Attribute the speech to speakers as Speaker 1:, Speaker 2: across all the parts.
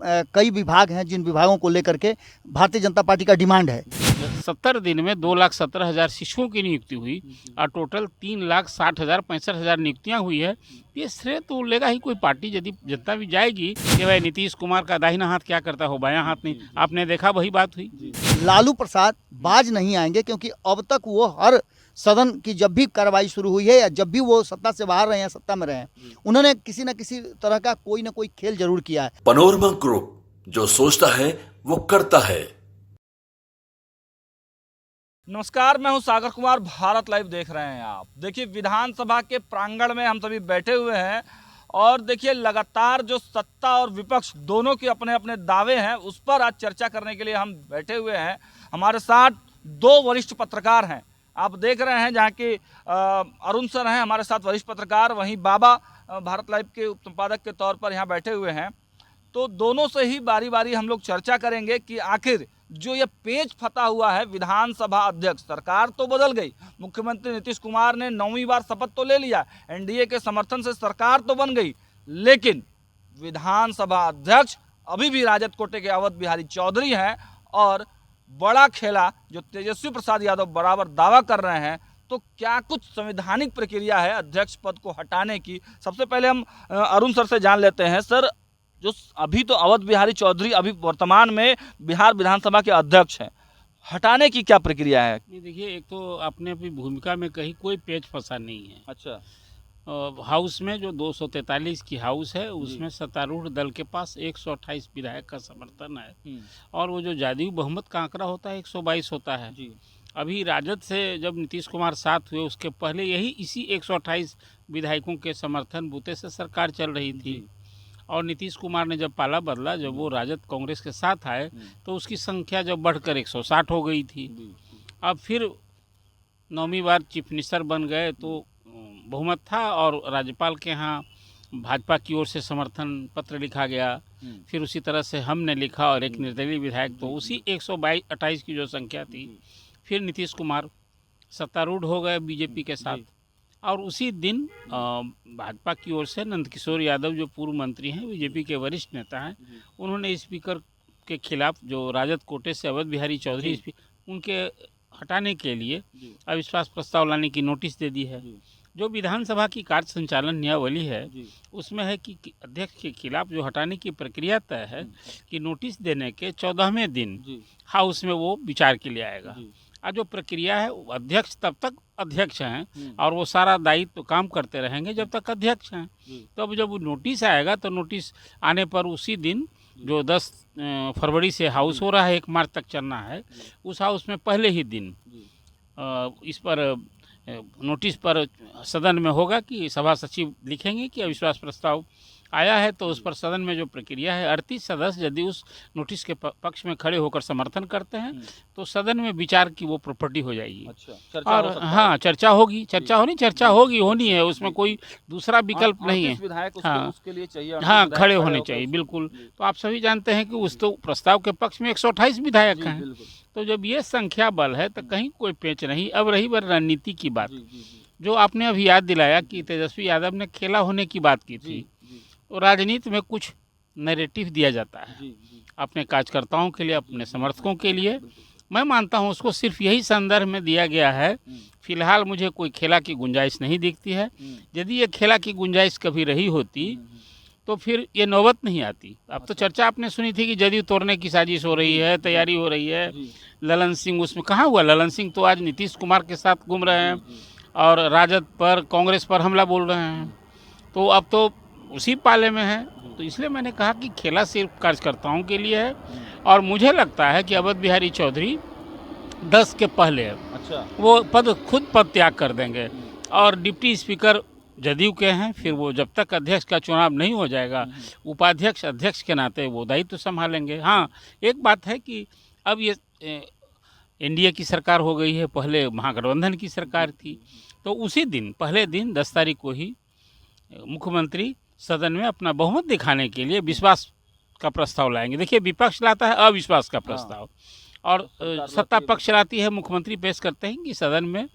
Speaker 1: कई विभाग हैं जिन विभागों को लेकर के भारतीय जनता पार्टी का डिमांड है।
Speaker 2: 70 दिन में 2,17,000 शिक्षकों की नियुक्ति हुई और टोटल 3,60,000 65,000 नियुक्तियां हुई है। ये श्रेय तो लेगा ही कोई पार्टी यदि जनता भी जाएगी कि भाई नीतीश कुमार का दाहिना हाथ क्या करता हो, बायां हाथ नहीं। आपने देखा वही बात हुई।
Speaker 1: लालू प्रसाद बाज नहीं आएंगे क्योंकि अब तक वो हर सदन की जब भी कार्रवाई शुरू हुई है या जब भी वो सत्ता से बाहर रहे हैं सत्ता में रहे हैं, उन्होंने किसी न किसी तरह का कोई ना कोई खेल जरूर किया है।
Speaker 3: पैनोरमा ग्रुप, जो सोचता है वो करता है।
Speaker 4: नमस्कार, मैं हूं सागर कुमार। भारत लाइव देख रहे हैं आप। देखिए, विधानसभा के प्रांगण में हम सभी बैठे हुए हैं और देखिए लगातार जो सत्ता और विपक्ष दोनों के अपने अपने दावे हैं उस पर आज चर्चा करने के लिए हम बैठे हुए हैं। हमारे साथ दो वरिष्ठ पत्रकार हैं। आप देख रहे हैं जहाँ के अरुण सर हैं हमारे साथ वरिष्ठ पत्रकार, वहीं बाबा भारत लाइव के उप संपादक के तौर पर यहाँ बैठे हुए हैं। तो दोनों से ही बारी बारी हम लोग चर्चा करेंगे कि आखिर जो ये पेच फता हुआ है विधानसभा अध्यक्ष, सरकार तो बदल गई, मुख्यमंत्री नीतीश कुमार ने 9वीं बार शपथ तो ले लिया, एनडीए के समर्थन से सरकार तो बन गई, लेकिन विधानसभा अध्यक्ष अभी भी राजद कोटे के अवध बिहारी चौधरी हैं और बड़ा खेला जो तेजस्वी प्रसाद यादव बराबर दावा कर रहे हैं। तो क्या कुछ संवैधानिक प्रक्रिया है अध्यक्ष पद को हटाने की? सबसे पहले हम अरुण सर से जान लेते हैं। सर, जो अभी तो अवध बिहारी चौधरी अभी वर्तमान में बिहार विधानसभा के अध्यक्ष हैं, हटाने की क्या प्रक्रिया है?
Speaker 2: देखिए, एक तो आपने अपनी भूमिका में कही कोई पेच फंसा नहीं है।
Speaker 4: अच्छा,
Speaker 2: हाउस में जो 243 की हाउस है उसमें सत्तारूढ़ दल के पास 128 विधायक का समर्थन है और वो जो जदयू बहुमत का आंकड़ा होता है 122 होता है
Speaker 4: जी।
Speaker 2: अभी राजद से जब नीतीश कुमार साथ हुए उसके पहले यही इसी 128 विधायकों के समर्थन बूते से सरकार चल रही थी और नीतीश कुमार ने जब पाला बदला, जब वो राजद कांग्रेस के साथ आए तो उसकी संख्या जब बढ़कर 160 हो गई थी। अब फिर 9वीं बार चीफ मिनिस्टर बन गए तो बहुमत था और राज्यपाल के यहाँ भाजपा की ओर से समर्थन पत्र लिखा गया। फिर उसी तरह से हमने लिखा और एक निर्दलीय विधायक, तो उसी 128 की जो संख्या थी, फिर नीतीश कुमार सत्तारूढ़ हो गए बीजेपी के साथ और उसी दिन भाजपा की ओर से नंदकिशोर यादव जो पूर्व मंत्री हैं, बीजेपी के वरिष्ठ नेता हैं, उन्होंने स्पीकर के खिलाफ जो राजद कोटे से अवध बिहारी चौधरी उनके हटाने के लिए अविश्वास प्रस्ताव लाने की नोटिस दे दी है। जो विधानसभा की कार्य संचालन नियमावली है उसमें है कि अध्यक्ष के खिलाफ जो हटाने की प्रक्रिया तय है कि नोटिस देने के 14वें दिन हाउस में वो विचार के लिए आएगा। और जो प्रक्रिया है अध्यक्ष तब तक अध्यक्ष हैं और वो सारा दायित्व काम करते रहेंगे जब तक अध्यक्ष हैं। तो अब जब वो नोटिस आएगा तो नोटिस आने पर उसी दिन जो 10 फरवरी से हाउस हो रहा है 1 मार्च तक चलना है, उस हाउस में पहले ही दिन इस पर नोटिस पर सदन में होगा कि सभा सचिव लिखेंगे कि अविश्वास प्रस्ताव आया है। तो उस पर सदन में जो प्रक्रिया है 38 सदस्य यदि उस नोटिस के पक्ष में खड़े होकर समर्थन करते हैं तो सदन में विचार की वो प्रॉपर्टी हो जाएगी।
Speaker 4: अच्छा,
Speaker 2: और हाँ, चर्चा होगी, चर्चा होनी है, उसमें कोई दूसरा विकल्प नहीं है। हाँ,
Speaker 4: उसके लिए चाहिए,
Speaker 2: हाँ, खड़े होने चाहिए, बिल्कुल। तो आप सभी जानते हैं कि उस तो प्रस्ताव के पक्ष में 128 विधायक हैं। तो जब ये संख्या बल है तो कहीं कोई पेच नहीं। अब रही बात रणनीति की बात, जो आपने अभी याद दिलाया कि तेजस्वी यादव ने खेला होने की बात की थी, तो राजनीति में कुछ नैरेटिव दिया जाता है अपने कार्यकर्ताओं के लिए, अपने समर्थकों के लिए। मैं मानता हूँ उसको सिर्फ यही संदर्भ में दिया गया है। फिलहाल मुझे कोई खेला की गुंजाइश नहीं दिखती है। यदि ये खेला की गुंजाइश कभी रही होती तो फिर ये नौबत नहीं आती। अब तो चर्चा आपने सुनी थी कि जदयू तोड़ने की साजिश हो रही है, तैयारी हो रही है। ललन सिंह उसमें कहाँ हुआ? ललन सिंह तो आज नीतीश कुमार के साथ घूम रहे हैं और राजद पर, कांग्रेस पर हमला बोल रहे हैं। तो अब तो उसी पाले में है। तो इसलिए मैंने कहा कि खेला सिर्फ कार्यकर्ताओं के लिए है और मुझे लगता है कि अवध बिहारी चौधरी 10 के पहले वो खुद पद त्याग कर देंगे और डिप्टी स्पीकर जदयू के हैं। फिर वो जब तक अध्यक्ष का चुनाव नहीं हो जाएगा, उपाध्यक्ष अध्यक्ष के नाते वो दायित्व संभालेंगे। हाँ, एक बात है कि अब ये एनडीए की सरकार हो गई है, पहले महागठबंधन की सरकार थी। तो उसी दिन, पहले दिन 10 तारीख को ही मुख्यमंत्री सदन में अपना बहुमत दिखाने के लिए विश्वास का प्रस्ताव लाएंगे। देखिए, विपक्ष लाता है अविश्वास का प्रस्ताव और सत्ता पक्ष लाती है, मुख्यमंत्री पेश करते हैं कि सदन में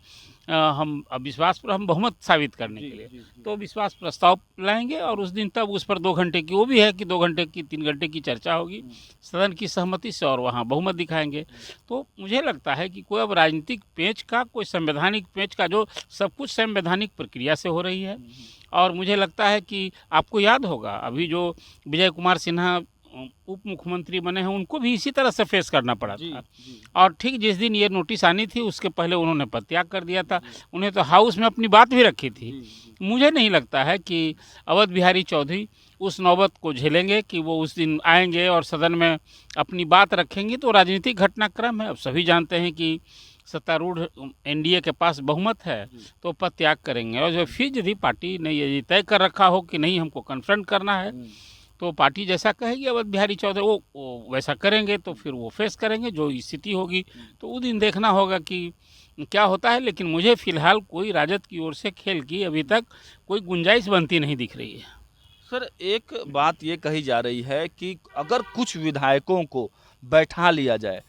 Speaker 2: हम अविश्वास पर हम बहुमत साबित करने के लिए तो विश्वास प्रस्ताव लाएंगे और उस दिन तब उस पर 2 घंटे की, वो भी है कि 2 घंटे की 3 घंटे की चर्चा होगी सदन की सहमति से और वहाँ बहुमत दिखाएंगे। तो मुझे लगता है कि कोई अब राजनीतिक पेंच का, कोई संवैधानिक पेंच का, जो सब कुछ संवैधानिक प्रक्रिया से हो रही है। और मुझे लगता है कि आपको याद होगा अभी जो विजय कुमार सिन्हा उप मुख्यमंत्री बने हैं, उनको भी इसी तरह से फेस करना पड़ा था। और ठीक जिस दिन ये नोटिस आनी थी उसके पहले उन्होंने पदत्याग कर दिया था। उन्हें तो हाउस में अपनी बात भी रखी थी। मुझे नहीं लगता है कि अवध बिहारी चौधरी उस नौबत को झेलेंगे कि वो उस दिन आएंगे और सदन में अपनी बात रखेंगे। तो राजनीतिक घटनाक्रम है, अब सभी जानते हैं कि सत्तारूढ़ एनडीए के पास बहुमत है तो पद त्याग करेंगे। और जो फिर यदि पार्टी ने ये तय कर रखा हो कि नहीं हमको कन्फ्रंट करना है तो पार्टी जैसा कहेगी अवध बिहारी चौधरी वो वैसा करेंगे। तो फिर वो फेस करेंगे जो स्थिति होगी। तो उस दिन देखना होगा कि क्या होता है। लेकिन मुझे फिलहाल कोई राजद की ओर से खेल की अभी तक कोई गुंजाइश बनती नहीं दिख रही है।
Speaker 4: सर, एक बात ये कही जा रही है कि अगर कुछ विधायकों को बैठा लिया जाए,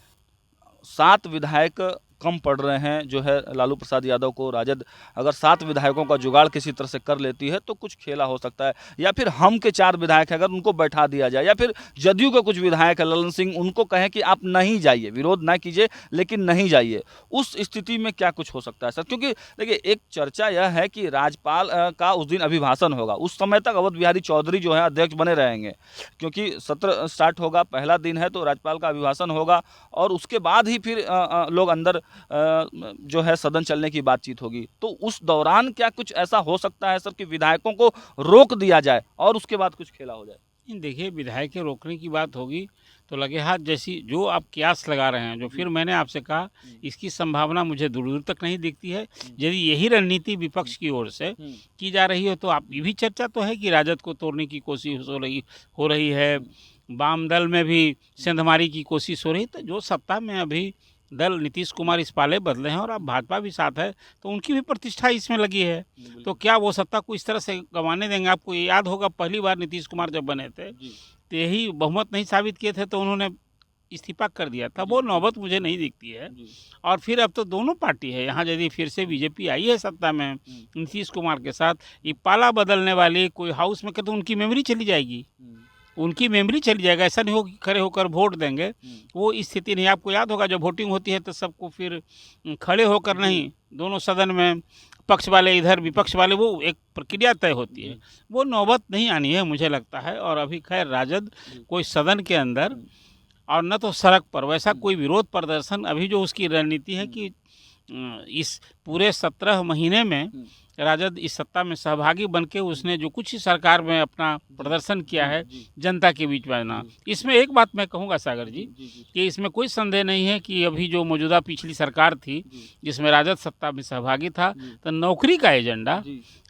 Speaker 4: 7 विधायक कम पड़ रहे हैं जो है लालू प्रसाद यादव को, राजद अगर 7 विधायकों का जुगाड़ किसी तरह से कर लेती है तो कुछ खेला हो सकता है। या फिर हम के 4 विधायक हैं अगर उनको बैठा दिया जाए, या फिर जदयू के कुछ विधायक है ललन सिंह, उनको कहें कि आप नहीं जाइए, विरोध ना कीजिए लेकिन नहीं जाइए, उस स्थिति में क्या कुछ हो सकता है सर? क्योंकि देखिए एक चर्चा यह है कि राज्यपाल का उस दिन अभिभाषण होगा, उस समय तक अवध बिहारी चौधरी जो है अध्यक्ष बने रहेंगे क्योंकि सत्र स्टार्ट होगा, पहला दिन है तो राज्यपाल का अभिभाषण होगा और उसके बाद ही फिर लोग अंदर जो है सदन चलने की बातचीत होगी। तो उस दौरान क्या कुछ ऐसा हो सकता है सर कि विधायकों को रोक दिया जाए और उसके बाद कुछ खेला हो जाए?
Speaker 2: देखिए विधायक के रोकने की बात होगी तो लगे हाथ जैसी जो आप कयास लगा रहे हैं, जो फिर मैंने आपसे कहा इसकी संभावना मुझे दूर दूर तक नहीं दिखती है। यदि यही रणनीति विपक्ष की ओर से की जा रही हो तो आप ये भी चर्चा तो है कि राजद को तोड़ने की कोशिश हो रही है, वाम दल में भी सेंधमारी की कोशिश हो रही है। तो जो सत्ता में अभी दल नीतीश कुमार इस पाले बदले हैं और अब भाजपा भी साथ है तो उनकी भी प्रतिष्ठा इसमें लगी है। तो क्या वो सत्ता को इस तरह से गंवाने देंगे? आपको याद होगा पहली बार नीतीश कुमार जब बने थे तो यही बहुमत नहीं साबित किए थे तो उन्होंने इस्तीफा कर दिया था। वो नौबत मुझे नहीं दिखती है। और फिर अब तो दोनों पार्टी है यहाँ, यदि फिर से बीजेपी आई है सत्ता में नीतीश कुमार के साथ, ये पाला बदलने वाली कोई हाउस में तो उनकी मेमोरी चली जाएगी, उनकी मेमोरी चली जाएगा। ऐसा नहीं हो कि खड़े होकर वोट देंगे, वो स्थिति नहीं। आपको याद होगा जब वोटिंग होती है तो सबको फिर खड़े होकर नहीं, दोनों सदन में पक्ष वाले इधर विपक्ष वाले, वो एक प्रक्रिया तय होती है। वो नौबत नहीं आनी है मुझे लगता है। और अभी खैर राजद कोई सदन के अंदर और न तो सड़क पर वैसा कोई विरोध प्रदर्शन, अभी जो उसकी रणनीति है कि इस पूरे 17 महीने में राजद इस सत्ता में सहभागी बनके उसने जो कुछ ही सरकार में अपना प्रदर्शन किया है जनता के बीच में ना, इसमें एक बात मैं कहूँगा सागर जी कि इसमें कोई संदेह नहीं है कि अभी जो मौजूदा पिछली सरकार थी जिसमें राजद सत्ता में सहभागी था तो नौकरी का एजेंडा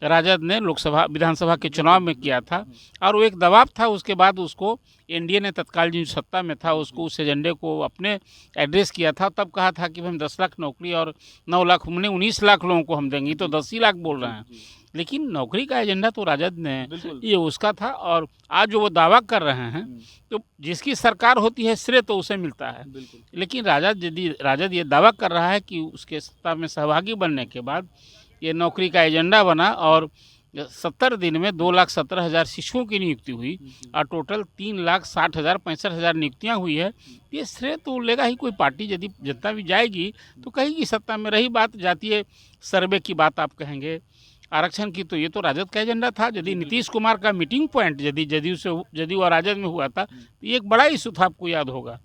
Speaker 2: राजद ने लोकसभा विधानसभा के चुनाव में किया था और वो एक दबाव था। उसके बाद उसको एनडीए ने तत्काल जो सत्ता में था उसको उस एजेंडे को अपने एड्रेस किया था। तब कहा था कि हम 10 लाख नौकरी और 9 लाख, हमने 19 लाख लोगों को हम देंगे, तो 10 ही लाख बोल रहे हैं। लेकिन नौकरी का एजेंडा तो राजद ने ये उसका था। और आज जो वो दावा कर रहे हैं तो जिसकी सरकार होती है श्रेय तो उसे मिलता है। लेकिन राजद ये दावा कर रहा है कि उसके सत्ता में सहभागी बनने के बाद ये नौकरी का एजेंडा बना और 70 दिन में 2,17,000 शिक्षकों की नियुक्ति हुई और टोटल 3,60,000-65,000 नियुक्तियां हुई है। ये श्रेय तो लेगा ही कोई पार्टी, यदि जनता भी जाएगी तो कहेगी सत्ता में। रही बात जातीय सर्वे की बात आप कहेंगे, आरक्षण की, तो ये तो राजद का एजेंडा था। यदि नीतीश कुमार का मीटिंग पॉइंट यदि जदयू और राजद में हुआ था तो ये एक बड़ा इशू था, आपको याद होगा।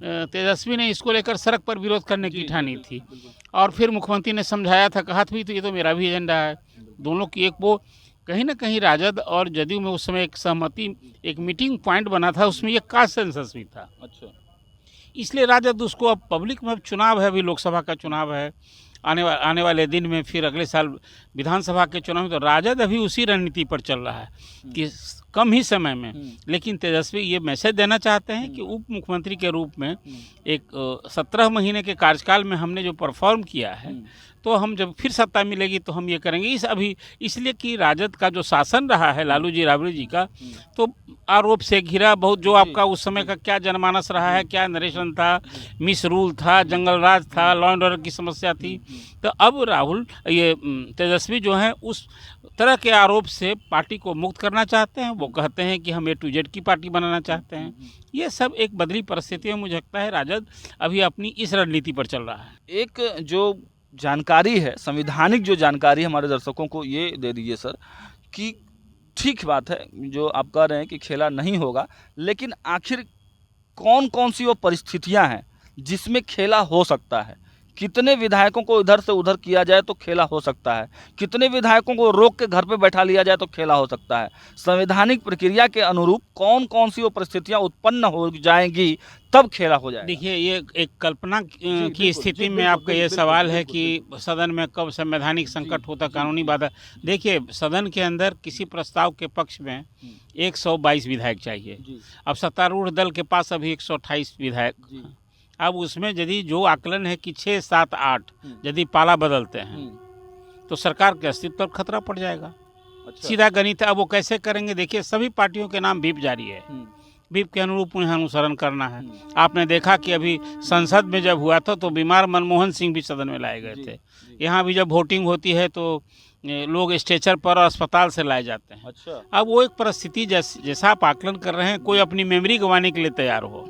Speaker 2: तेजस्वी ने इसको लेकर सड़क पर विरोध करने की ठानी थी और फिर मुख्यमंत्री ने समझाया था, कहा था तो ये तो मेरा भी एजेंडा है। दोनों की एक वो कहीं ना कहीं राजद और जदयू में उस समय एक सहमति, एक मीटिंग पॉइंट बना था, उसमें एक कंसेंसस भी था।
Speaker 4: अच्छा,
Speaker 2: इसलिए राजद उसको, अब पब्लिक में चुनाव है, अभी लोकसभा का चुनाव है, आने वाले दिन में फिर अगले साल विधानसभा के चुनाव में, तो राजद अभी उसी रणनीति पर चल रहा है कि कम ही समय में, लेकिन तेजस्वी ये मैसेज देना चाहते हैं कि उप मुख्यमंत्री के रूप में एक 17 महीने के कार्यकाल में हमने जो परफॉर्म किया है, तो हम जब फिर सत्ता मिलेगी तो हम ये करेंगे। इसलिए कि राजद का जो शासन रहा है लालू जी राबड़ी जी का, तो आरोप से घिरा बहुत, जो आपका उस समय का क्या जनमानस रहा है, क्या नरेशन था, मिस रूल था, जंगल राज था, लॉ एंड ऑर्डर की समस्या थी। तो अब राहुल ये तेजस्वी जो हैं उस तरह के आरोप से पार्टी को मुक्त करना चाहते हैं। वो कहते हैं कि हम A-Z की पार्टी बनाना चाहते हैं। ये सब एक बदली परिस्थिति में मुझे लगता है राजद अभी अपनी इस रणनीति पर चल रहा है।
Speaker 4: एक जो जानकारी है, संवैधानिक जो जानकारी हमारे दर्शकों को ये दे दीजिए सर, कि ठीक बात है जो आप कह रहे हैं कि खेला नहीं होगा, लेकिन आखिर कौन कौन सी वो परिस्थितियां हैं जिसमें खेला हो सकता है? कितने विधायकों को इधर से उधर किया जाए तो खेला हो सकता है, कितने विधायकों को रोक के घर पे बैठा लिया जाए तो खेला हो सकता है। संवैधानिक प्रक्रिया के अनुरूप कौन कौन सी वो परिस्थितियां उत्पन्न हो जाएंगी तब खेला हो जाएगा।
Speaker 2: देखिए, ये एक कल्पना की स्थिति में आपका ये सवाल है कि सदन में कब संवैधानिक संकट होता, कानूनी बाधा। देखिए, सदन के अंदर किसी प्रस्ताव के पक्ष में 122 विधायक चाहिए। अब सत्तारूढ़ दल के पास अभी 128 विधायक। अब उसमें यदि जो आकलन है कि 6, 7, 8 यदि पाला बदलते हैं तो सरकार के अस्तित्व पर खतरा पड़ जाएगा। सीधा गणित है। अब वो कैसे करेंगे? देखिए, सभी पार्टियों के नाम व्हिप जारी है, व्हिप के अनुरूप उन्हें अनुसरण करना है। आपने देखा कि अभी संसद में जब हुआ था तो बीमार मनमोहन सिंह भी सदन में लाए गए थे। यहाँ भी जब वोटिंग होती है तो लोग स्ट्रेचर पर अस्पताल से लाए जाते हैं।
Speaker 4: अच्छा।
Speaker 2: अब वो एक परिस्थिति जैसा आप आकलन कर रहे हैं, कोई अपनी मेमोरी गंवाने के लिए तैयार हो,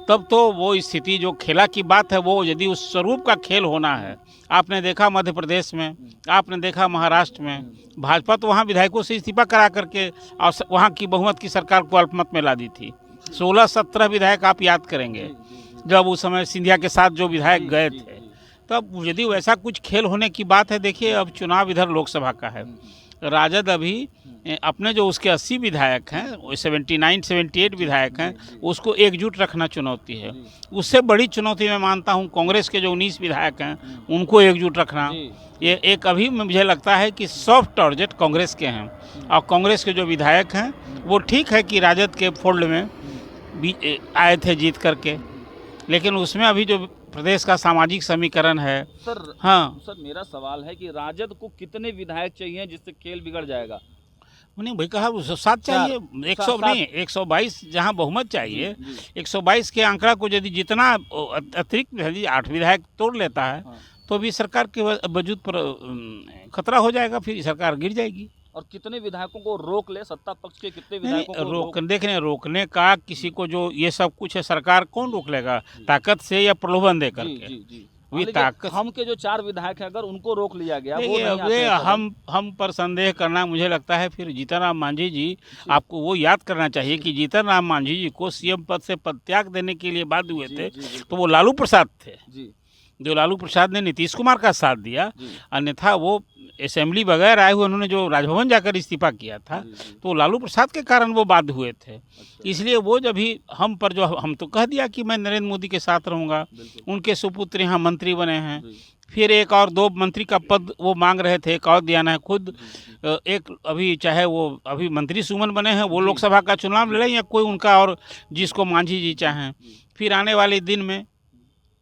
Speaker 2: तब तो वो स्थिति जो खेला की बात है, वो यदि उस स्वरूप का खेल होना है। आपने देखा मध्य प्रदेश में, आपने देखा महाराष्ट्र में, भाजपा तो वहाँ विधायकों से इस्तीफा करा करके और वहाँ की बहुमत की सरकार को अल्पमत में ला दी थी। 16-17 विधायक आप याद करेंगे जब उस समय सिंधिया के साथ जो विधायक गए थे। तब यदि वैसा कुछ खेल होने की बात है, देखिए अब चुनाव इधर लोकसभा का है। राजद अभी अपने जो उसके 80 विधायक हैं, 78 विधायक हैं, उसको एकजुट रखना चुनौती है। उससे बड़ी चुनौती मैं मानता हूं कांग्रेस के जो 19 विधायक हैं उनको एकजुट रखना। ये एक अभी मुझे लगता है कि सॉफ्ट टारगेट कांग्रेस के हैं, और कांग्रेस के जो विधायक हैं वो ठीक है कि राजद के फोल्ड में भी आए थे जीत करके, लेकिन उसमें अभी जो प्रदेश का सामाजिक समीकरण है।
Speaker 4: सर,
Speaker 2: हाँ
Speaker 4: सर, मेरा सवाल है कि राजद को कितने विधायक चाहिए जिससे खेल बिगड़ जाएगा?
Speaker 2: उन्हें भाई कहा 107 चाहिए, 100 नहीं, 122 जहां बहुमत चाहिए। 122 के आंकड़ा को यदि जितना अतिरिक्त 8 विधायक तोड़ लेता है तो भी सरकार के वजूद पर खतरा हो जाएगा, फिर सरकार गिर जाएगी।
Speaker 4: और कितने विधायकों को रोक ले, सत्ता पक्ष के कितने विधायकों को
Speaker 2: रोकने का किसी को जो ये सब कुछ है, सरकार कौन रोक लेगा? ताकत से या प्रलोभन दे करके? ताकत
Speaker 4: हम के जो 4 विधायक हैं अगर उनको रोक लिया गया,
Speaker 2: हम पर संदेह करना मुझे लगता है। फिर जीतन राम मांझी जी, आपको वो याद करना चाहिए कि जीतन राम मांझी जी को सीएम पद से पदत्याग देने के लिए बाध्य हुए थे तो वो लालू प्रसाद थे, जो लालू प्रसाद ने नीतीश कुमार का साथ दिया। अन्यथा वो असेंबली बगैर आए हुए उन्होंने जो राजभवन जाकर इस्तीफा किया था तो लालू प्रसाद के कारण वो बाध्य हुए थे। इसलिए वो जब भी हम पर जो हम तो कह दिया कि मैं नरेंद्र मोदी के साथ रहूँगा, उनके सुपुत्र यहाँ मंत्री बने हैं, फिर 1 और 2 मंत्री का पद वो मांग रहे थे, एक और दिया है। खुद एक अभी चाहे वो अभी मंत्री सुमन बने हैं, वो लोकसभा का चुनाव लड़ें या कोई उनका और जिसको मांझी जी चाहें। फिर आने वाले दिन में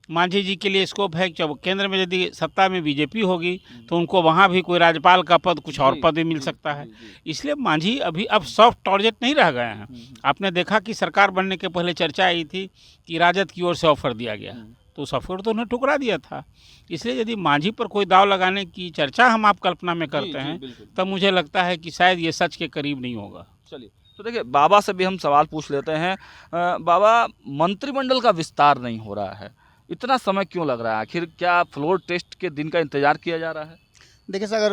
Speaker 2: मांझी जी के लिए स्कोप है कि जब केंद्र में यदि सत्ता में बीजेपी होगी तो उनको वहाँ भी कोई राज्यपाल का पद, कुछ और पद भी मिल सकता है। इसलिए मांझी अभी अब सॉफ्ट टारगेट नहीं रह गए हैं। आपने देखा कि सरकार बनने के पहले चर्चा आई थी कि राजद की ओर से ऑफर दिया गया, तो उस ऑफर तो उन्हें ठुकरा दिया था। इसलिए यदि मांझी पर कोई दाव लगाने की चर्चा हम आप कल्पना में करते हैं तब मुझे लगता है कि शायद ये सच के करीब नहीं होगा।
Speaker 4: चलिए, तो देखिए बाबा से भी हम सवाल पूछ लेते हैं। बाबा, मंत्रिमंडल का विस्तार नहीं हो रहा है, इतना समय क्यों लग रहा है? आखिर क्या फ्लोर टेस्ट के दिन का इंतजार किया जा रहा है?
Speaker 1: देखिए सर, अगर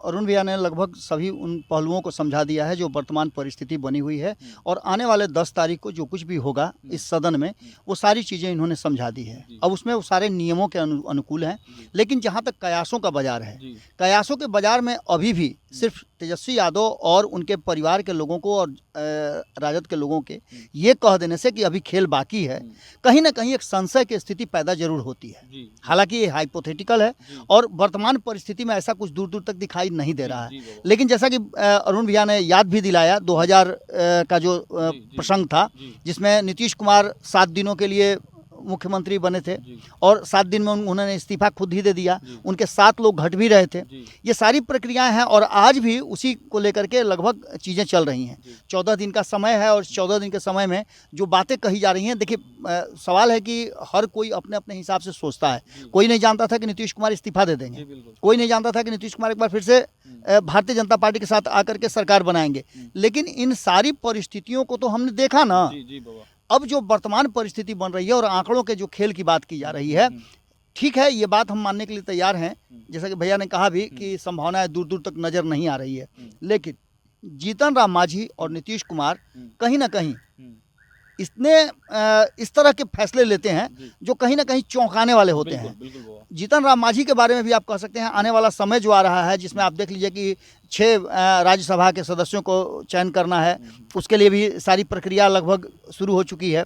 Speaker 1: अरुण भैया ने लगभग सभी उन पहलुओं को समझा दिया है जो वर्तमान परिस्थिति बनी हुई है, और आने वाले 10 तारीख को जो कुछ भी होगा इस सदन में वो सारी चीज़ें इन्होंने समझा दी है। अब उसमें वो सारे नियमों के अनुकूल हैं, लेकिन जहाँ तक कयासों का बाजार है, कयासों के बाजार में अभी भी सिर्फ तेजस्वी यादव और उनके परिवार के लोगों को और राजद के लोगों के ये कह देने से कि अभी खेल बाकी है, कहीं ना कहीं एक संशय की स्थिति पैदा जरूर होती है। हालांकि ये हाइपोथेटिकल है और वर्तमान परिस्थिति परिस्थिति में ऐसा कुछ दूर दूर तक दिखाई नहीं दे रहा है। लेकिन जैसा कि अरुण भैया ने याद भी दिलाया 2000 का जो प्रसंग था, जिसमें नीतीश कुमार 7 दिनों के लिए मुख्यमंत्री बने थे और 7 दिन में उन्होंने इस्तीफा खुद ही दे दिया, उनके 7 लोग घट भी रहे थे। ये सारी प्रक्रियाएं हैं और आज भी उसी को लेकर के लगभग चीज़ें चल रही हैं। 14 दिन का समय है और 14 दिन के समय में जो बातें कही जा रही हैं, देखिए सवाल है कि हर कोई अपने अपने हिसाब से सोचता है। कोई नहीं जानता था कि नीतीश कुमार इस्तीफा दे देंगे, कोई नहीं जानता था कि नीतीश कुमार एक बार फिर से भारतीय जनता पार्टी के साथ आकर के सरकार बनाएंगे। लेकिन इन सारी परिस्थितियों को तो हमने देखा ना। अब जो वर्तमान परिस्थिति बन रही है और आंकड़ों के जो खेल की बात की जा रही है, ठीक है, ये बात हम मानने के लिए तैयार हैं, जैसा कि भैया ने कहा भी कि संभावनाएं दूर दूर तक नज़र नहीं आ रही है। लेकिन जीतन राम मांझी और नीतीश कुमार कहीं ना कहीं इस तरह के फैसले लेते हैं जो कहीं ना कहीं चौंकाने वाले होते हैं। जीतन राम मांझी के बारे में भी आप कह सकते हैं, आने वाला समय जो आ रहा है जिसमें आप देख लीजिए कि 6 राज्यसभा के सदस्यों को चयन करना है, उसके लिए भी सारी प्रक्रिया लगभग शुरू हो चुकी है।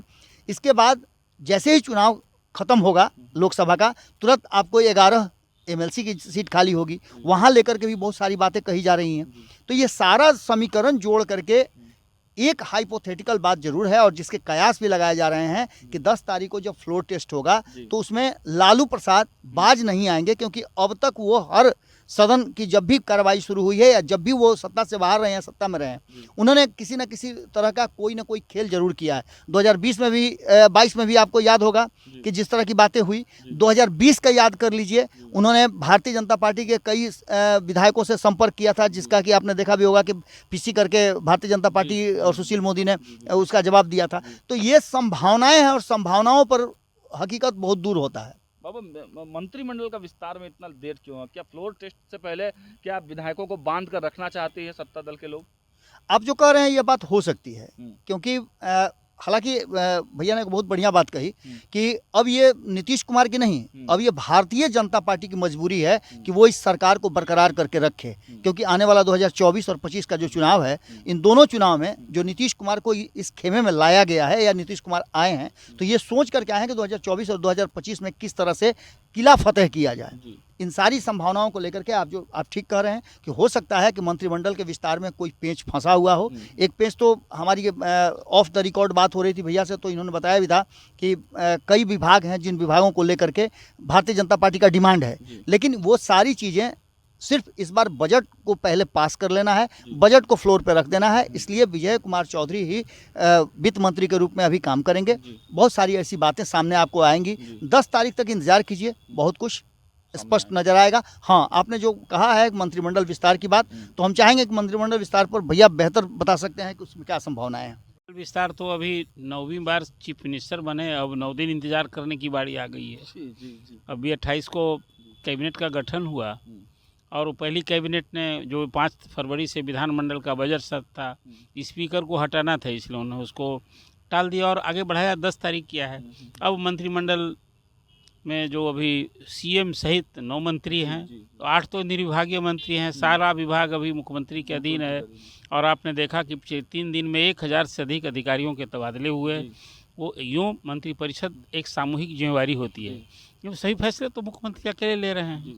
Speaker 1: इसके बाद जैसे ही चुनाव खत्म होगा लोकसभा का, तुरंत आपको 11 MLC की सीट खाली होगी, वहाँ लेकर के भी बहुत सारी बातें कही जा रही हैं। तो ये सारा समीकरण जोड़ करके एक हाइपोथेटिकल बात जरूर है और जिसके कयास भी लगाए जा रहे हैं कि 10 तारीख को जब फ्लोर टेस्ट होगा तो उसमें लालू प्रसाद बाज नहीं आएंगे, क्योंकि अब तक वो हर सदन की जब भी कार्रवाई शुरू हुई है या जब भी वो सत्ता से बाहर रहे हैं, सत्ता में रहे हैं, उन्होंने किसी न किसी तरह का कोई ना कोई खेल जरूर किया है। 2020 में भी 22 में भी आपको याद होगा कि जिस तरह की बातें हुई, 2020 का याद कर लीजिए, उन्होंने भारतीय जनता पार्टी के कई विधायकों से संपर्क किया था, जिसका कि आपने देखा भी होगा कि पीसी करके भारतीय जनता पार्टी और सुशील मोदी ने उसका जवाब दिया था। तो ये संभावनाएं हैं और संभावनाओं पर हकीकत बहुत दूर होता है।
Speaker 4: बाबा, मंत्रिमंडल का विस्तार में इतना देर क्यों है? क्या फ्लोर टेस्ट से पहले क्या विधायकों को बांध कर रखना चाहते हैं सत्ता दल के लोग?
Speaker 1: आप जो कह रहे हैं ये बात हो सकती है, क्योंकि हालांकि भैया ने एक बहुत बढ़िया बात कही कि अब ये नीतीश कुमार की नहीं, अब ये भारतीय जनता पार्टी की मजबूरी है कि वो इस सरकार को बरकरार करके रखे, क्योंकि आने वाला 2024 और 25 का जो चुनाव है, इन दोनों चुनाव में जो नीतीश कुमार को इस खेमे में लाया गया है या नीतीश कुमार आए हैं, तो ये सोच करके आए हैं कि 2024 और 2025 में किस तरह से किला फतेह किया जाए। इन सारी संभावनाओं को लेकर के आप ठीक कह रहे हैं कि हो सकता है कि मंत्रिमंडल के विस्तार में कोई पेंच फंसा हुआ हो। एक पेंच तो हमारी ऑफ द रिकॉर्ड बात हो रही थी भैया से, तो इन्होंने बताया भी था कि कई विभाग हैं जिन विभागों को लेकर के भारतीय जनता पार्टी का डिमांड है, लेकिन वो सारी चीज़ें सिर्फ इस बार बजट को पहले पास कर लेना है, बजट को फ्लोर पे रख देना है। इसलिए विजय कुमार चौधरी ही वित्त मंत्री के रूप में अभी काम करेंगे। बहुत सारी ऐसी बातें सामने आपको आएंगी। 10 तारीख तक इंतजार कीजिए, बहुत कुछ स्पष्ट नजर आएगा। हाँ, आपने जो कहा है मंत्रिमंडल विस्तार की बात, तो हम चाहेंगे कि मंत्रिमंडल विस्तार पर भैया बेहतर बता सकते हैं कि उसमें क्या संभावनाएं हैं।
Speaker 2: विस्तार तो अभी 9वीं बार चीफ मिनिस्टर बने, अब 9 दिन इंतजार करने की बारी आ गई है। अभी 28 को कैबिनेट का गठन हुआ और वो पहली कैबिनेट ने जो 5 फरवरी से विधानमंडल का बजट सत्र था, स्पीकर को हटाना था, इसलिए उन्होंने उसको टाल दिया और आगे बढ़ाया 10 तारीख किया है। अब मंत्रिमंडल में जो अभी सीएम सहित 9 मंत्री हैं, तो 8 तो निर्विभागीय मंत्री हैं, सारा विभाग अभी मुख्यमंत्री के अधीन है। और आपने देखा कि 3 दिन में 1000 से अधिक अधिकारियों के तबादले हुए। वो यूँ मंत्रिपरिषद एक सामूहिक जिम्मेवारी होती है, क्योंकि सही फैसले तो मुख्यमंत्री अकेले ले रहे हैं,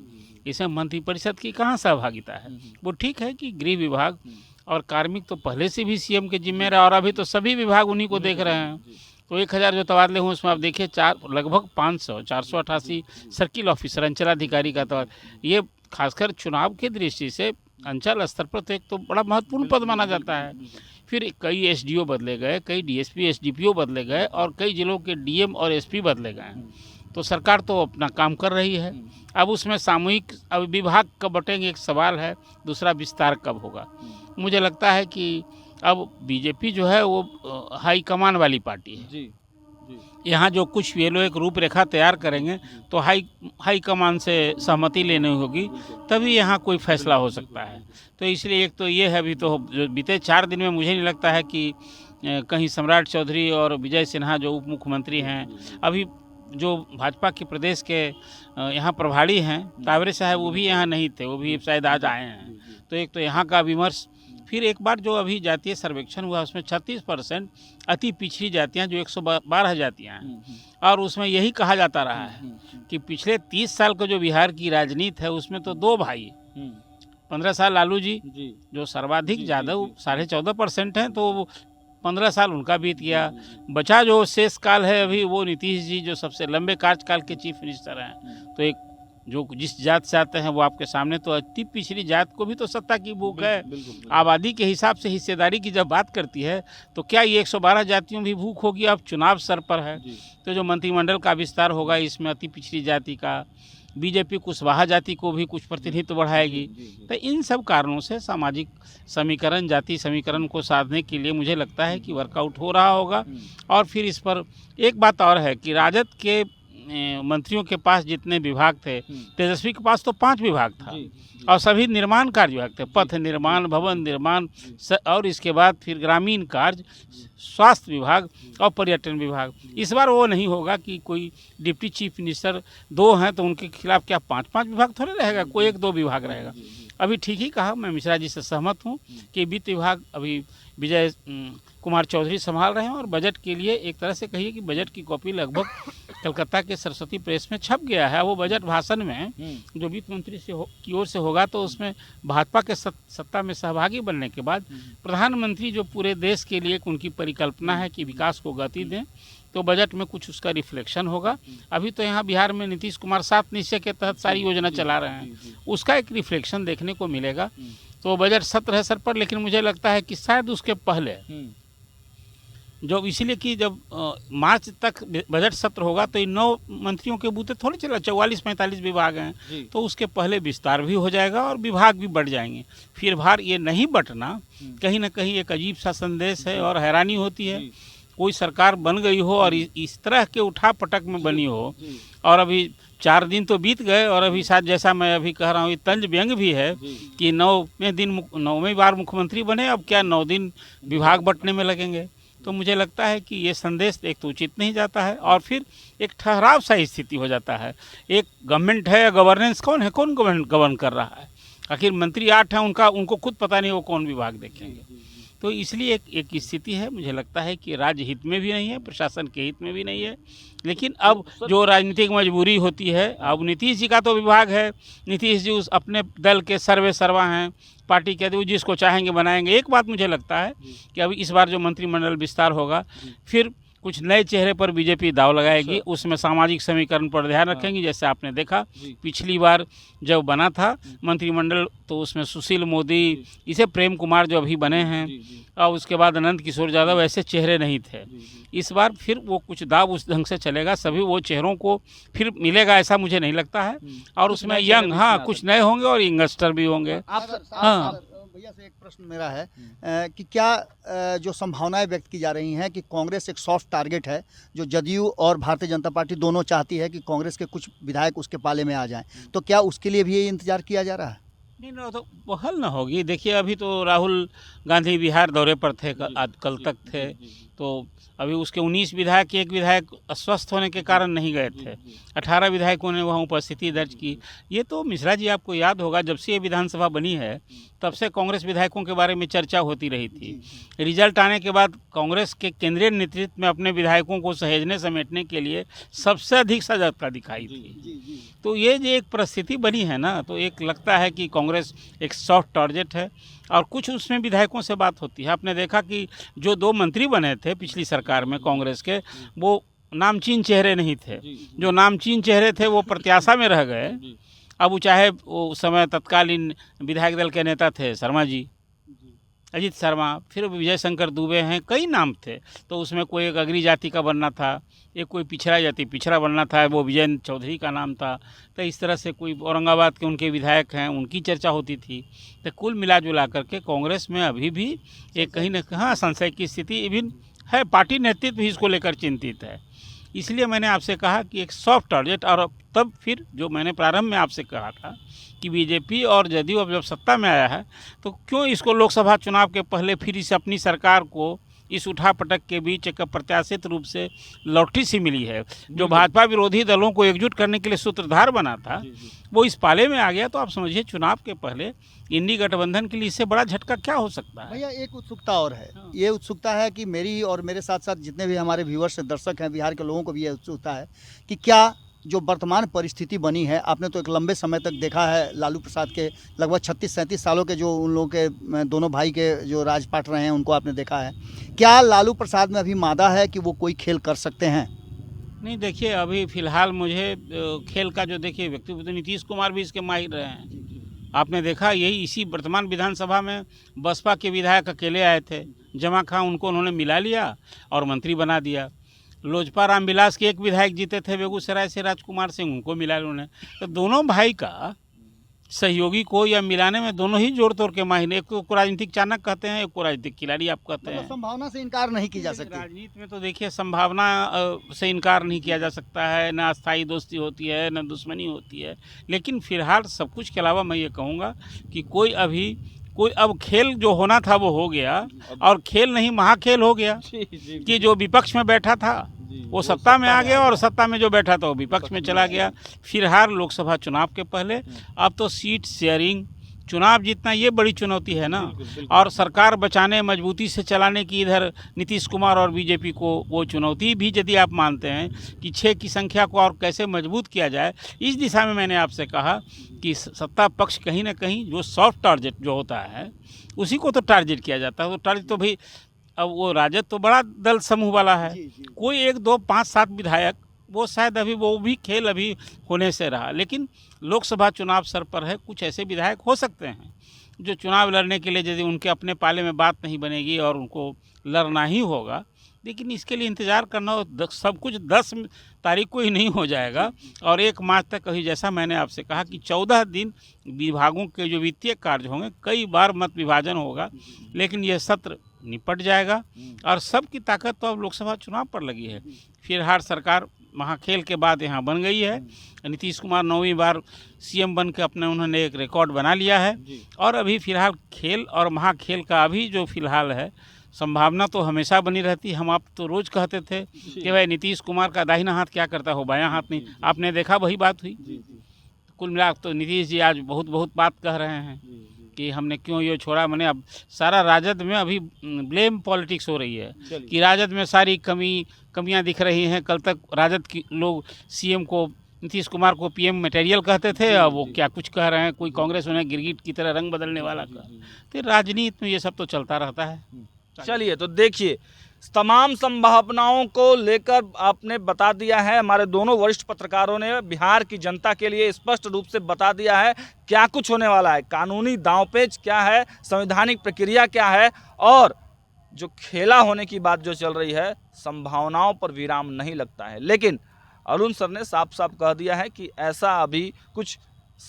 Speaker 2: इसमें मंत्रिपरिषद की कहाँ सहभागिता है। वो ठीक है कि गृह विभाग और कार्मिक तो पहले से भी सीएम के जिम्मे रहा और अभी तो सभी विभाग उन्हीं को देख रहे हैं। तो 1000 जो तबादले हुए उसमें आप देखिए लगभग 488 सर्किल ऑफिसर अंचलाधिकारी का तबादला। ये खासकर चुनाव की दृष्टि से अंचल स्तर पर तो एक तो बड़ा महत्वपूर्ण पद माना जाता है। फिर कई एसडीओ बदले गए, कई डीएसपी एसडीपीओ बदले गए और कई जिलों के डीएम और एसपी बदले गए। तो सरकार तो अपना काम कर रही है। अब उसमें सामूहिक अब विभाग कब बटेंगे एक सवाल है, दूसरा विस्तार कब होगा। मुझे लगता है कि अब बीजेपी जो है वो हाई कमान वाली पार्टी है। यहाँ जो कुछ ये लोग एक रूपरेखा तैयार करेंगे तो हाई कमान से सहमति लेनी होगी, तभी यहाँ कोई फैसला हो सकता है। तो इसलिए एक तो ये है, अभी तो जो बीते 4 दिन में मुझे नहीं लगता है कि कहीं सम्राट चौधरी और विजय सिन्हा जो उप मुख्यमंत्री हैं, अभी जो भाजपा के प्रदेश के यहाँ प्रभारी हैं तावरे साहब, वो भी यहाँ नहीं थे, वो भी शायद आज आए हैं। तो एक तो यहाँ का विमर्श, फिर एक बार जो अभी जातीय सर्वेक्षण हुआ उसमें 36% अति पिछड़ी जातियाँ जो 112 जातियाँ हैं, और उसमें यही कहा जाता रहा है कि पिछले 30 साल का जो बिहार की राजनीति है उसमें तो 2 भाई, 15 साल लालू जी जो सर्वाधिक यादव 14.5% हैं, तो 15 साल उनका बीत गया। बचा जो शेष काल है अभी वो नीतीश जी जो सबसे लंबे कार्यकाल के चीफ मिनिस्टर हैं। तो एक जो जिस जात से आते हैं वो आपके सामने, तो अति पिछड़ी जात को भी तो सत्ता की भूख है। आबादी के हिसाब से हिस्सेदारी की जब बात करती है तो क्या ये 112 जातियों भी भूख होगी? अब चुनाव सर पर है, तो जो मंत्रिमंडल का विस्तार होगा इसमें अति पिछड़ी जाति का, बीजेपी कुशवाहा जाति को भी कुछ प्रतिनिधित्व बढ़ाएगी। तो इन सब कारणों से सामाजिक समीकरण, जाति समीकरण को साधने के लिए मुझे लगता है कि वर्कआउट हो रहा होगा। और फिर इस पर एक बात और है कि राजद के मंत्रियों के पास जितने विभाग थे, तेजस्वी के पास तो 5 विभाग था और सभी निर्माण कार्य विभाग थे, पथ निर्माण, भवन निर्माण, और इसके बाद फिर ग्रामीण कार्य, स्वास्थ्य विभाग और पर्यटन विभाग। इस बार वो नहीं होगा कि कोई डिप्टी चीफ मिनिस्टर 2 हैं तो उनके खिलाफ क्या 5-5 विभाग थोड़े रहेगा, कोई 1-2 विभाग रहेगा। अभी ठीक ही कहा, मैं मिश्रा जी से सहमत हूँ कि वित्त विभाग अभी विजय कुमार चौधरी संभाल रहे हैं, और बजट के लिए एक तरह से कहिए कि बजट की कॉपी लगभग कलकत्ता के सरस्वती प्रेस में छप गया है। वो बजट भाषण में जो वित्त मंत्री की ओर से होगा तो उसमें भाजपा के सत्ता में सहभागी बनने के बाद प्रधानमंत्री जो पूरे देश के लिए उनकी परिकल्पना है कि विकास को गति दें, तो बजट में कुछ उसका रिफ्लेक्शन होगा। अभी तो यहाँ बिहार में नीतीश कुमार 7 निश्चय के तहत सारी योजना चला रहे हैं, उसका एक रिफ्लेक्शन देखने को मिलेगा। तो बजट सत्र है सर पर, लेकिन मुझे लगता है कि शायद उसके पहले जो, इसीलिए कि जब मार्च तक बजट सत्र होगा तो इन 9 मंत्रियों के बूते थोड़ी चला, 44-45 विभाग हैं, तो उसके पहले विस्तार भी हो जाएगा और विभाग भी बढ़ जाएंगे। फिर भार ये नहीं बंटना कहीं ना कहीं एक अजीब सा संदेश है, और हैरानी होती है कोई सरकार बन गई हो और इस तरह के उठा पटक में बनी हो, और अभी 4 दिन तो बीत गए और अभी शायद जैसा मैं अभी कह रहा हूँ ये तंज व्यंग भी है कि 9वें बार मुख्यमंत्री बने, अब क्या 9 दिन विभाग बंटने में लगेंगे। तो मुझे लगता है कि ये संदेश एक तो उचित नहीं जाता है, और फिर एक ठहराव सा स्थिति हो जाता है। एक गवर्नमेंट है, गवर्नेंस कौन है, कौन गवर्न कर रहा है? आखिर मंत्री 8 हैं, उनको खुद पता नहीं वो कौन विभाग देखेंगे। तो इसलिए एक स्थिति है, मुझे लगता है कि राज्य हित में भी नहीं है, प्रशासन के हित में भी नहीं है। लेकिन अब जो राजनीतिक मजबूरी होती है, अब नीतीश जी का तो विभाग है, नीतीश जी उस अपने दल के सर्वे सर्वा हैं, पार्टी के वो जिसको चाहेंगे बनाएंगे। एक बात मुझे लगता है कि अभी इस बार जो मंत्रिमंडल विस्तार होगा, फिर कुछ नए चेहरे पर बीजेपी दाव लगाएगी, उसमें सामाजिक समीकरण पर ध्यान रखेंगी। जैसे आपने देखा पिछली बार जब बना था मंत्रिमंडल तो उसमें सुशील मोदी, इसे प्रेम कुमार जो अभी बने हैं, और उसके बाद अनंत किशोर यादव, ऐसे चेहरे नहीं थे। इस बार फिर वो कुछ दाव उस ढंग से चलेगा, सभी वो चेहरों को फिर मिलेगा ऐसा मुझे नहीं लगता है। और उसमें यंग, हाँ, कुछ नए होंगे और यंगस्टर भी होंगे। हाँ
Speaker 1: भैया से एक प्रश्न मेरा है कि क्या जो संभावनाएं व्यक्त की जा रही हैं कि कांग्रेस एक सॉफ्ट टारगेट है, जो जदयू और भारतीय जनता पार्टी दोनों चाहती है कि कांग्रेस के कुछ विधायक उसके पाले में आ जाएं, तो क्या उसके लिए भी ये इंतजार किया जा रहा है?
Speaker 2: नहीं ना, तो वो हल ना होगी। देखिए अभी तो राहुल गांधी बिहार दौरे पर थे, कल तक थे, तो अभी उसके 19 विधायक, एक विधायक अस्वस्थ होने के कारण नहीं गए थे, 18 विधायकों ने वहाँ उपस्थिति दर्ज की। ये तो मिश्रा जी आपको याद होगा जब से ये विधानसभा बनी है तब से कांग्रेस विधायकों के बारे में चर्चा होती रही थी। रिजल्ट आने के बाद कांग्रेस के केंद्रीय नेतृत्व में अपने विधायकों को सहेजने समेटने के लिए सबसे अधिक सजगता दिखाई थी। तो ये जो एक परिस्थिति बनी है ना, तो एक लगता है कि कांग्रेस एक सॉफ्ट टारगेट है, और कुछ उसमें विधायकों से बात होती है। आपने देखा कि जो 2 मंत्री बने थे पिछली सरकार में कांग्रेस के, वो नामचीन चेहरे नहीं थे। जो नामचीन चेहरे थे वो प्रत्याशा में रह गए। अब वो चाहे वो उस समय तत्कालीन विधायक दल के नेता थे शर्मा जी, अजीत शर्मा, फिर विजय शंकर दुबे हैं, कई नाम थे। तो उसमें कोई एक अग्री जाति का बनना था, एक कोई पिछड़ा जाति पिछड़ा बनना था, वो विजय चौधरी का नाम था। तो इस तरह से कोई औरंगाबाद के उनके विधायक हैं, उनकी चर्चा होती थी। तो कुल मिला जुला करके कांग्रेस में अभी भी एक कहीं ना कहीं संशय की स्थिति इवन है, पार्टी नेतृत्व भी इसको लेकर चिंतित है। इसलिए मैंने आपसे कहा कि एक सॉफ्ट टारगेट, और तब फिर जो मैंने प्रारंभ में आपसे कहा था कि बीजेपी और जदयू अब जब सत्ता में आया है तो क्यों इसको लोकसभा चुनाव के पहले फिर इस अपनी सरकार को इस उठापटक के बीच एक अप्रत्याशित रूप से लॉटरी सी मिली है। जो भाजपा विरोधी दलों को एकजुट करने के लिए सूत्रधार बना था वो इस पाले में आ गया। तो आप समझिए चुनाव के पहले इंडी गठबंधन के लिए इससे बड़ा झटका क्या हो सकता है।
Speaker 1: भैया एक उत्सुकता और है, ये उत्सुकता है कि मेरी और मेरे साथ साथ जितने भी हमारे व्यूअर्स दर्शक हैं बिहार के लोगों को भी ये उत्सुकता है कि क्या जो वर्तमान परिस्थिति बनी है, आपने तो एक लंबे समय तक देखा है लालू प्रसाद के लगभग 36-37 सालों के जो उन लोगों के दोनों भाई के जो राजपाट रहे हैं उनको आपने देखा है, क्या लालू प्रसाद में अभी मादा है कि वो कोई खेल कर सकते हैं?
Speaker 2: नहीं देखिए, अभी फिलहाल मुझे खेल का जो देखिए व्यक्तिगत नीतीश कुमार भी इसके माहिर रहे हैं। आपने देखा यही इसी वर्तमान विधानसभा में बसपा के विधायक अकेले आए थे, जमा खां उनको उन्होंने मिला लिया और मंत्री बना दिया। लोजपा रामविलास के एक विधायक जीते थे बेगूसराय से राजकुमार सिंह, उनको मिला उन्होंने। तो दोनों भाई का सहयोगी को या मिलाने में दोनों ही जोड़ तोड़ के माहिर। एक को राजनीतिक चाणक कहते हैं, एक को राजनीतिक खिलाड़ी आप कहते हैं।
Speaker 1: संभावना से इनकार नहीं की जा सकती।
Speaker 2: राजनीति में तो देखिए संभावना से इनकार नहीं किया जा सकता है, ना अस्थायी दोस्ती होती है ना दुश्मनी होती है। लेकिन फिलहाल सब कुछ के अलावा मैं ये कहूँगा कि कोई अब खेल जो होना था वो हो गया, और खेल नहीं महाखेल हो गया कि जो विपक्ष में बैठा था वो सत्ता में आ गया और सत्ता में जो बैठा था वो विपक्ष में चला गया। फिलहाल लोकसभा चुनाव के पहले अब तो सीट शेयरिंग, चुनाव जीतना ये बड़ी चुनौती है ना। और सरकार बचाने मजबूती से चलाने की इधर नीतीश कुमार और बीजेपी को वो चुनौती भी यदि आप मानते हैं कि 6 की संख्या को और कैसे मजबूत किया जाए, इस दिशा में मैंने आपसे कहा कि सत्ता पक्ष कहीं ना कहीं जो सॉफ्ट टारगेट जो होता है उसी को तो टारगेट किया जाता है। वो टारगेट तो भाई अब वो राजद तो बड़ा दल समूह वाला है, कोई 1, 2, 5, 7 विधायक वो शायद अभी वो भी खेल अभी होने से रहा। लेकिन लोकसभा चुनाव सर पर है, कुछ ऐसे विधायक हो सकते हैं जो चुनाव लड़ने के लिए यदि उनके अपने पाले में बात नहीं बनेगी और उनको लड़ना ही होगा। लेकिन इसके लिए इंतज़ार करना हो, सब कुछ 10 तारीख को ही नहीं हो जाएगा। और 1 मार्च तक कहीं जैसा मैंने आपसे कहा कि 14 दिन विभागों के जो वित्तीय कार्य होंगे, कई बार मत विभाजन होगा, लेकिन यह सत्र निपट जाएगा। और सबकी ताकत तो अब लोकसभा चुनाव पर लगी है। फिलहाल सरकार महाखेल के बाद यहाँ बन गई है। नीतीश कुमार 9वीं बार सीएम बन के उन्होंने एक रिकॉर्ड बना लिया है। और अभी फिलहाल खेल और महाखेल का अभी जो फिलहाल है संभावना तो हमेशा बनी रहती। हम आप तो रोज़ कहते थे कि भाई नीतीश कुमार का दाहिना हाथ क्या करता हो, बायां हाथ नहीं। आपने देखा वही बात हुई। कुल मिला तो नीतीश जी आज बहुत बात कह रहे हैं कि हमने क्यों ये छोड़ा। मैंने अब सारा राजद में अभी ब्लेम पॉलिटिक्स हो रही है कि राजद में सारी कमियां दिख रही हैं। कल तक राजद की लोग सीएम को, नीतीश कुमार को पीएम मटेरियल कहते थे, अब वो क्या कुछ कह रहे हैं। कोई कांग्रेस उन्हें गिरगिट की तरह रंग बदलने वाला का। तो राजनीति में ये सब तो चलता रहता है।
Speaker 4: चलिए तो देखिए, तमाम संभावनाओं को लेकर आपने बता दिया है, हमारे दोनों वरिष्ठ पत्रकारों ने बिहार की जनता के लिए स्पष्ट रूप से बता दिया है क्या कुछ होने वाला है, कानूनी दांवपेच क्या है, संवैधानिक प्रक्रिया क्या है। और जो खेला होने की बात जो चल रही है, संभावनाओं पर विराम नहीं लगता है। लेकिन अरुण सर ने साफ साफ कह दिया है कि ऐसा अभी कुछ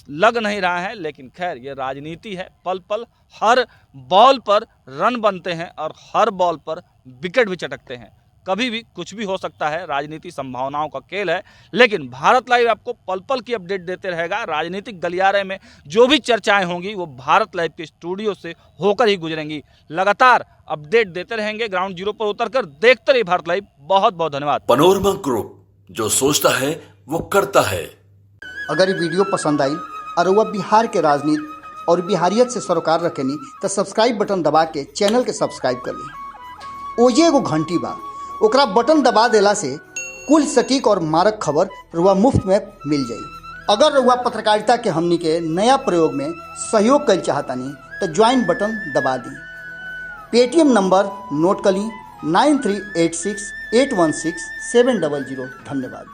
Speaker 4: लग नहीं रहा है। लेकिन खैर ये राजनीति है, पल पल हर बॉल पर रन बनते हैं और हर बॉल पर विकेट भी चटकते हैं। कभी भी कुछ भी हो सकता है, राजनीति संभावनाओं का खेल है। लेकिन भारत लाइव आपको पल पल की अपडेट देते रहेगा। राजनीतिक गलियारे में जो भी चर्चाएं होंगी वो भारत लाइव के स्टूडियो से होकर ही गुजरेंगी। लगातार अपडेट देते रहेंगे, ग्राउंड जीरो पर उतरकर देखते रहिए भारत लाइव। बहुत बहुत धन्यवाद।
Speaker 3: पनोरमा ग्रुप, जो सोचता है वो करता है।
Speaker 1: अगर ये वीडियो पसंद आई और वह बिहार के राजनीति और बिहारियत से सरोकार रखेनी तो सब्सक्राइब बटन दबा के चैनल के सब्सक्राइब कर ली। ओजे एगो घंटी बा, ओकरा बटन दबा देला से कुल सटीक और मारक खबर रुआ मुफ्त में मिल जाई। अगर रुआ पत्रकारिता के हमनी के नया प्रयोग में सहयोग कर चाहतानी तो ज्वाइन बटन दबा दी। पेटीएम नंबर नोट कर ली 9386 816 700। धन्यवाद।